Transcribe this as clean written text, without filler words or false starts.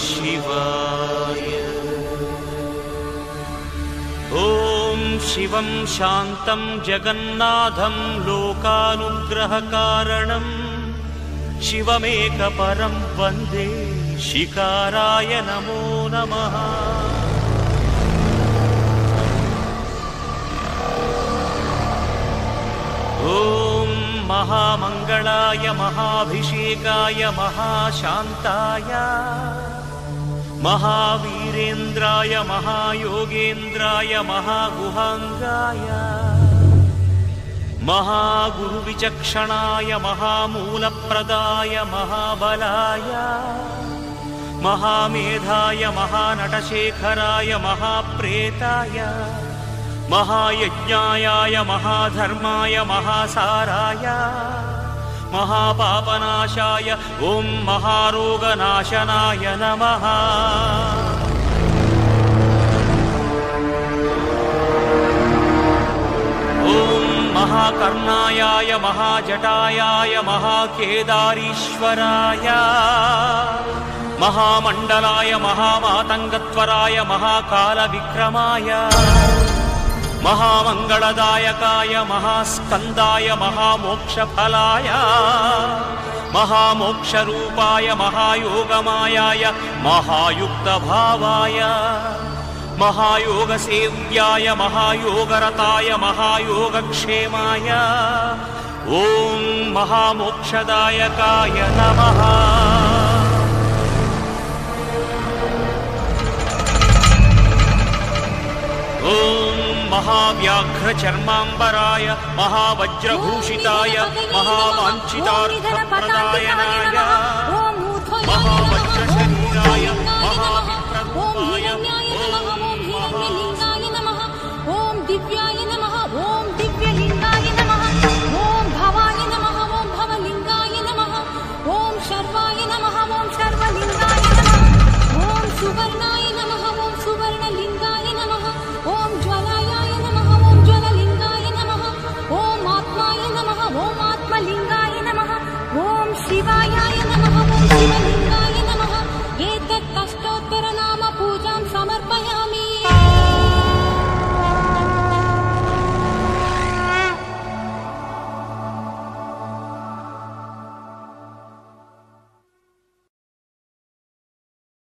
शिवाय। ॐ शिवं शान्तं जगन्नाथं लोकानुग्रहकारणं शिवमेकपरं वन्दे शिकाराय नमो नमः। ॐ महामंगलाय महाभिषेकाय महाशान्ताय महावीरेन्द्राय महायोगेन्द्राय महागुहांगाय महागुरुविचक्षणाय महामूलप्रदाय महाबलाय महामेधाय महानटशेखराय महाप्रेताय महायज्ञाय महाधर्माय महासाराय महापापनाशाय ओं महारोगनाशनाय नमः। ओं महाकर्णायाय महाजटायाय महाकेदारीश्वराय महामण्डलाय महामातङ्गत्वराय महाकालविक्रमाय महामंगलदायकाय महास्कंदाय महामोक्षफलाय महामोक्षरूपाय महायोगमायाय महायुक्तभावाय महायोगसेव्याय महायोगरताय महायोगक्षेमाय ओं महामोक्षदायकाय नमः। ओं महाव्याघ्रचर्मांबराय महावज्रभूषिताय महावाञ्छितार्थप्रदाय महावज्रशरीराय महाविप्ररूपाय महालिंगाय नमः। ओं दिव्याय नमः। ओं दिव्यलिंगाय नमः। ओं भवाय नमः। ओं भवलिंगाय नमः। ओं शर्वाय नमः। ओं शर्वलिंगाय नमः। ओं सुवर्णाय नमः। ओं सुवर्णलिंगाय नमः। ओं ज्वलाय नमः। ओं ज्वललिंगाय नमः। ओं आत्माय नमः। ओं आत्मलिंगाय नमः। ओं शिवाय नमः। ओं शिवलिंगाय नमः। एतत् अष्टोत्तरनाम